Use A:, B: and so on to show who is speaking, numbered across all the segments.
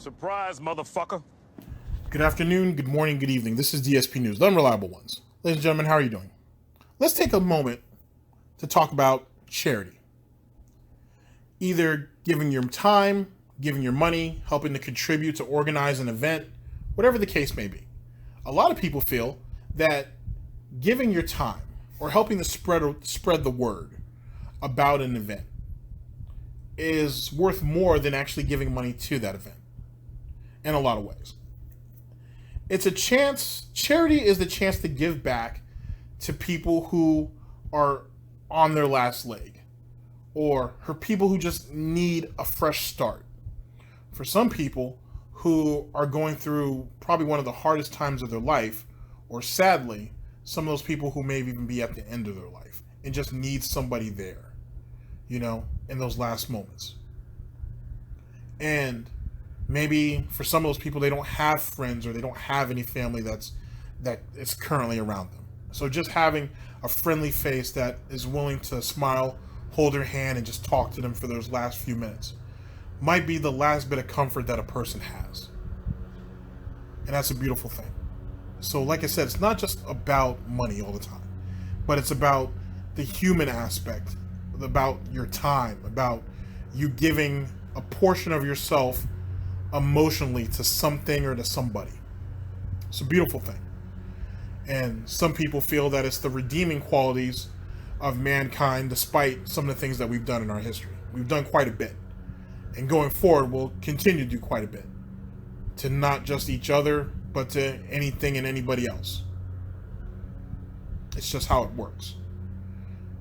A: Surprise, motherfucker.
B: Good afternoon, good morning, good evening. This is DSP News, the unreliable ones. Ladies and gentlemen, how are you doing? Let's take a moment to talk about charity. Either giving your time, giving your money, helping to contribute to organize an event, whatever the case may be. A lot of people feel that giving your time or helping to spread the word about an event is worth more than actually giving money to that event in a lot of ways. It's a chance, charity is the chance to give back to people who are on their last leg or for people who just need a fresh start. For some people who are going through probably one of the hardest times of their life, or sadly, some of those people who may even be at the end of their life and just need somebody there, you know, in those last moments. And maybe for some of those people, they don't have friends or they don't have any family that is currently around them. So just having a friendly face that is willing to smile, hold their hand, and just talk to them for those last few minutes might be the last bit of comfort that a person has. And that's a beautiful thing. So like I said, it's not just about money all the time, but it's about the human aspect, about your time, about you giving a portion of yourself emotionally to something or to somebody. It's a beautiful thing. And some people feel that it's the redeeming qualities of mankind despite some of the things that we've done in our history. We've done quite a bit. And going forward, we'll continue to do quite a bit. To not just each other, but to anything and anybody else. It's just how it works.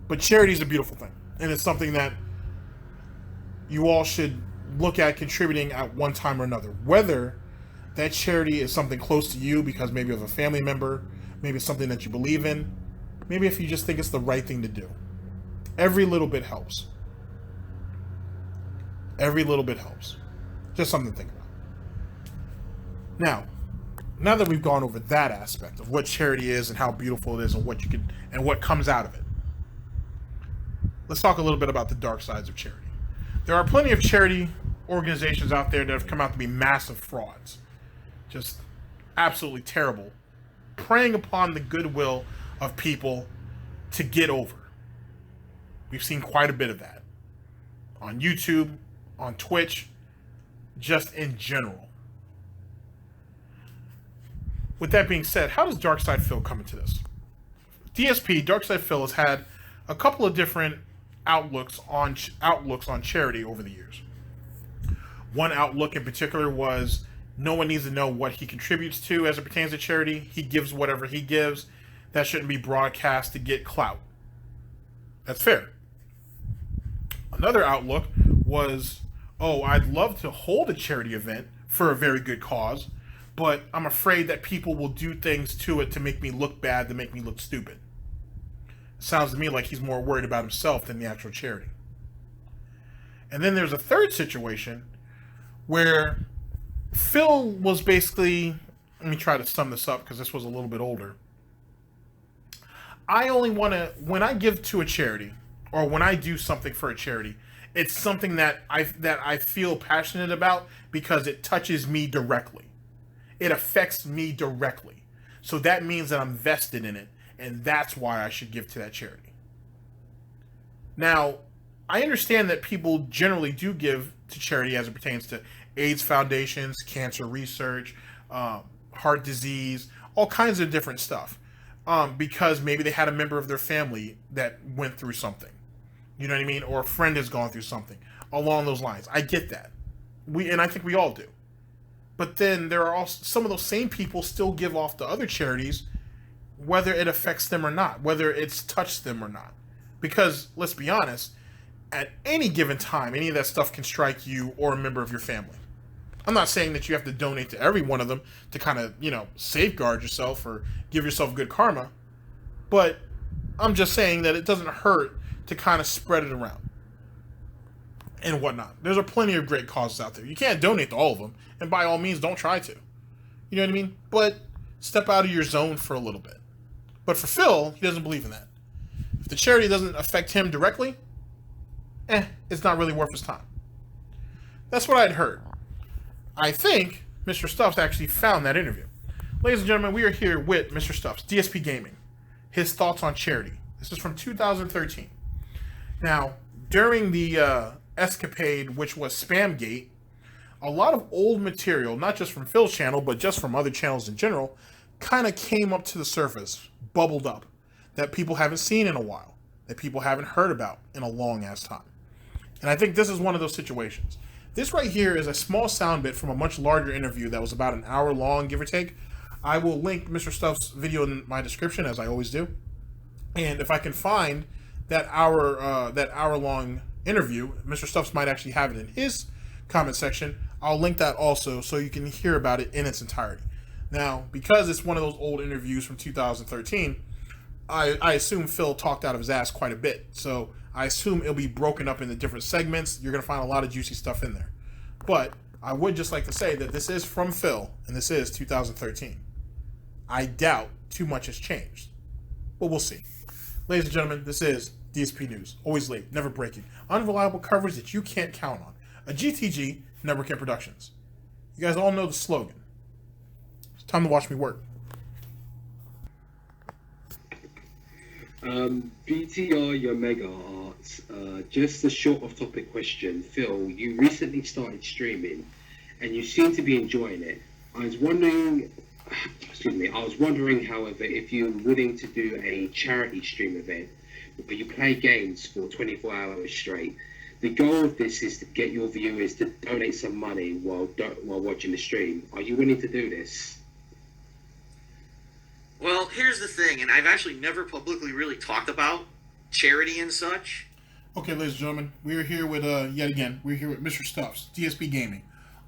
B: But charity is a beautiful thing. And it's something that you all should look at contributing at one time or another. Whether that charity is something close to you because maybe of a family member, maybe it's something that you believe in, maybe if you just think it's the right thing to do. Every little bit helps. Every little bit helps. Just something to think about. Now that we've gone over that aspect of what charity is and how beautiful it is and what you can and what comes out of it, let's talk a little bit about the dark sides of charity. There are plenty of charity organizations out there that have come out to be massive frauds. Just absolutely terrible. Preying upon the goodwill of people to get over. We've seen quite a bit of that. On YouTube, on Twitch, just in general. With that being said, how does Darkside Phil come into this? DSP, Darkside Phil, has had a couple of different outlooks on charity over the years. One outlook in particular was no one needs to know what he contributes to as it pertains to charity. He gives whatever he gives. That shouldn't be broadcast to get clout. That's fair. Another outlook was, oh, I'd love to hold a charity event for a very good cause, but I'm afraid that people will do things to it to make me look bad, to make me look stupid. Sounds to me like he's more worried about himself than the actual charity. And then there's a third situation where Phil was basically, let me try to sum this up because this was a little bit older. I only want to, when I give to a charity or when I do something for a charity, it's something that I feel passionate about because it touches me directly. It affects me directly. So that means that I'm vested in it. And that's why I should give to that charity. Now, I understand that people generally do give to charity as it pertains to AIDS foundations, cancer research, heart disease, all kinds of different stuff. Because maybe they had a member of their family that went through something. You know what I mean? Or a friend has gone through something along those lines. I get that. And I think we all do. But then there are also some of those same people still give off to other charities whether it affects them or not, whether it's touched them or not. Because, let's be honest, at any given time, any of that stuff can strike you or a member of your family. I'm not saying that you have to donate to every one of them to kind of, safeguard yourself or give yourself good karma. But I'm just saying that it doesn't hurt to kind of spread it around and whatnot. There's plenty of great causes out there. You can't donate to all of them, and by all means, don't try to. You know what I mean? But step out of your zone for a little bit. But for Phil, he doesn't believe in that. If the charity doesn't affect him directly, it's not really worth his time. That's what I'd heard. I think Mr. Stuffs actually found that interview. Ladies and gentlemen, we are here with Mr. Stuffs, Dspgaming. His thoughts on charity. This is from 2013. Now, during the escapade, which was Spamgate, a lot of old material, not just from Phil's channel, but just from other channels in general, kind of came up to the surface, bubbled up, that people haven't seen in a while, that people haven't heard about in a long ass time. And I think this is one of those situations. This right here is a small sound bit from a much larger interview that was about an hour long, give or take. I will link Mr. Stuff's video in my description, as I always do. And if I can find that hour long interview, Mr. Stuffs might actually have it in his comment section. I'll link that also so you can hear about it in its entirety. Now, because it's one of those old interviews from 2013, I assume Phil talked out of his ass quite a bit. So I assume it'll be broken up into different segments. You're going to find a lot of juicy stuff in there. But I would just like to say that this is from Phil, and this is 2013. I doubt too much has changed. But we'll see. Ladies and gentlemen, this is DSP News. Always late, never breaking. Unreliable coverage that you can't count on. A GTG Network and Productions. You guys all know the slogan. It's time to watch me work.
A: BTR your mega arts. Just a short off-topic question. Phil, you recently started streaming, and you seem to be enjoying it. I was wondering, however, if you're willing to do a charity stream event where you play games for 24 hours straight. The goal of this is to get your viewers to donate some money while watching the stream. Are you willing to do this?
C: Well, here's the thing, and I've actually never publicly really talked about charity and such.
B: Okay, ladies and gentlemen, we're here with, yet again, we're here with Mr. Stuffs, Dspgaming,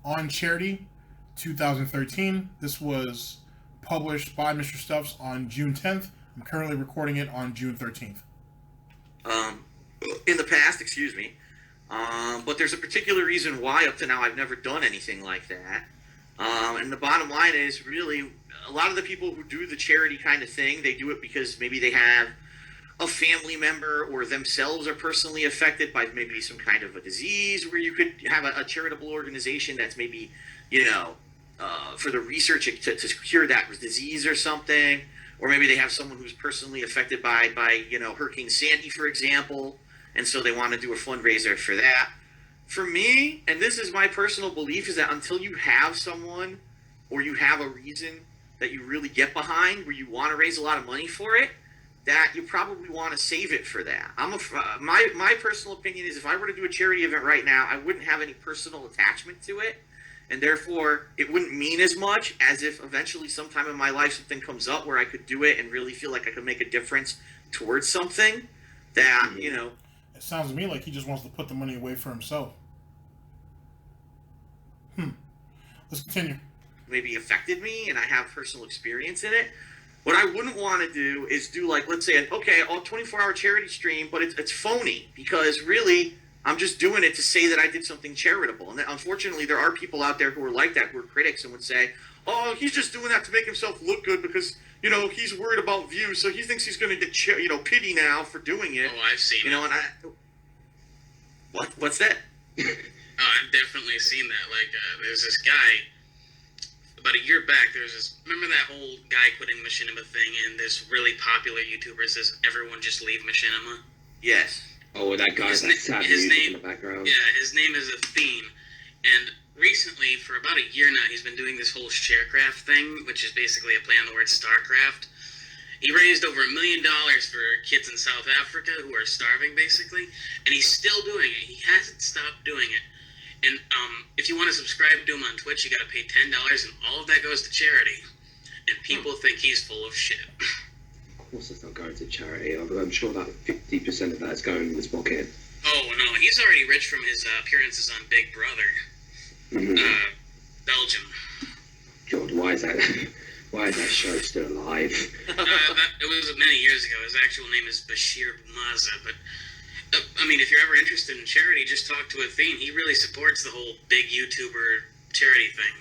B: on charity 2013. This was published by Mr. Stuffs on June 10th. I'm currently recording it on June 13th.
C: In the past, excuse me. But there's a particular reason why up to now I've never done anything like that. And the bottom line is really a lot of the people who do the charity kind of thing, they do it because maybe they have a family member or themselves are personally affected by maybe some kind of a disease where you could have a charitable organization that's maybe, for the research to cure that disease or something. Or maybe they have someone who's personally affected by Hurricane Sandy, for example, and so they want to do a fundraiser for that. For me, and this is my personal belief, is that until you have someone or you have a reason that you really get behind where you want to raise a lot of money for it, that you probably want to save it for that. My personal opinion is if I were to do a charity event right now, I wouldn't have any personal attachment to it, and therefore it wouldn't mean as much as if eventually sometime in my life something comes up where I could do it and really feel like I could make a difference towards something that,
B: It sounds to me like he just wants to put the money away for himself. Let's continue.
C: Maybe affected me and I have personal experience in it. What I wouldn't want to do is do let's say, okay, a 24-hour charity stream, but it's phony because really I'm just doing it to say that I did something charitable. And unfortunately, there are people out there who are like that, who are critics and would say, oh, he's just doing that to make himself look good because, he's worried about views, so he thinks he's going to get, pity now for doing it.
D: Oh, I've seen it.
C: And what's that?
D: I've definitely seen that. There's this guy, about a year back, remember that whole guy quitting Machinima thing, and this really popular YouTuber says, everyone just leave Machinima?
C: Yes.
A: Oh, that guy, that sad music in the background.
D: Yeah, his name is a theme. And recently, for about a year now, he's been doing this whole Sharecraft thing, which is basically a play on the word StarCraft. He raised over $1 million for kids in South Africa who are starving, basically, and he's still doing it. He hasn't stopped doing it. And if you want to subscribe to him on Twitch, you got to pay $10, and all of that goes to charity. And people think he's full of shit.
A: Of course it's not going to charity. I'm sure that 50% of that is going in his pocket.
D: Oh, no, he's already rich from his appearances on Big Brother. Belgium.
A: God, why is that show still alive?
D: It was many years ago. His actual name is Bashir Boumaza, but if you're ever interested in charity, just talk to Athene. He really supports the whole big YouTuber charity thing.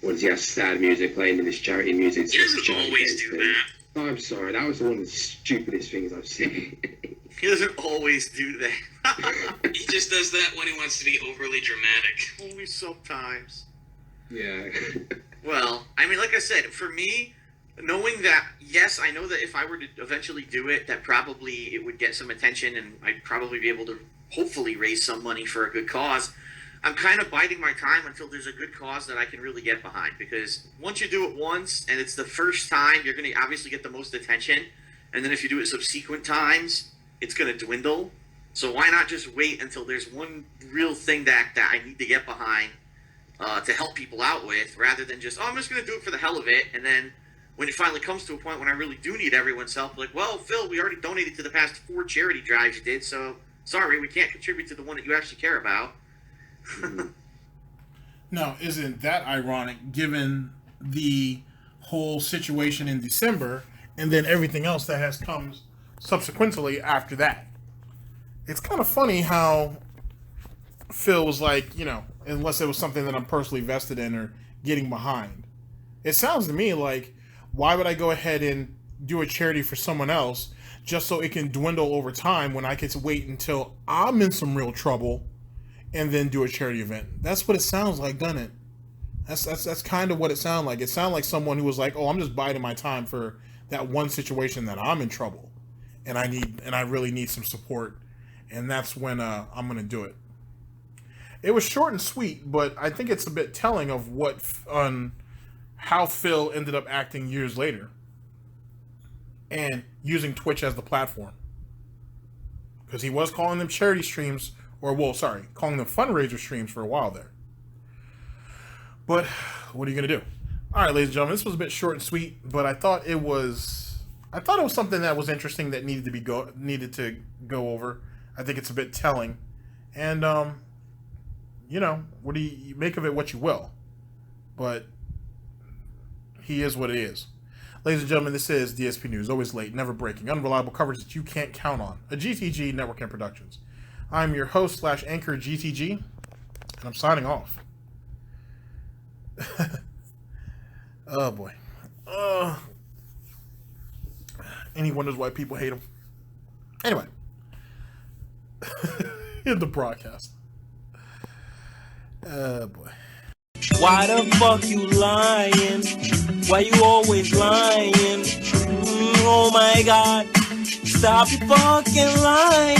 A: What, does he have sad music playing in his charity music?
D: He doesn't always do that.
A: Oh, I'm sorry, that was one of the stupidest things I've seen.
C: He doesn't always do that.
D: He just does that when he wants to be overly dramatic.
C: Only sometimes.
A: Yeah.
C: Well, I mean, like I said, for me, knowing that, yes, I know that if I were to eventually do it, that probably it would get some attention and I'd probably be able to hopefully raise some money for a good cause. I'm kind of biding my time until there's a good cause that I can really get behind, because once you do it once and it's the first time, you're going to obviously get the most attention. And then if you do it subsequent times, it's going to dwindle. So why not just wait until there's one real thing that I need to get behind to help people out with, rather than just, I'm just going to do it for the hell of it. And then when it finally comes to a point when I really do need everyone's help, like, well, Phil, we already donated to the past 4 charity drives you did, so sorry, we can't contribute to the one that you actually care about.
B: Now, isn't that ironic, given the whole situation in December and then everything else that has come subsequently after that? It's kind of funny how Phil was like, unless it was something that I'm personally vested in or getting behind. It sounds to me like, why would I go ahead and do a charity for someone else just so it can dwindle over time when I get to wait until I'm in some real trouble and then do a charity event? That's what it sounds like, doesn't it? That's kind of what it sounded like. It sounded like someone who was like, I'm just biding my time for that one situation that I'm in trouble and I really need some support, and that's when I'm going to do it. It was short and sweet, but I think it's a bit telling of how Phil ended up acting years later and using Twitch as the platform. Because he was calling them charity streams, calling them fundraiser streams for a while there. But what are you going to do? All right, ladies and gentlemen, this was a bit short and sweet, but I thought it was something that was interesting that needed to go over. I think it's a bit telling. And what do you make of it? What you will. But he is what it is. Ladies and gentlemen, this is DSP News. Always late, never breaking, unreliable coverage that you can't count on. A GTG Network and Productions. I'm your host / anchor GTG, and I'm signing off. Oh boy. And he wonders why people hate him. Anyway. In the broadcast. Oh boy.
E: Why the fuck you lying? Why you always lying? Oh my god. Stop fucking lying.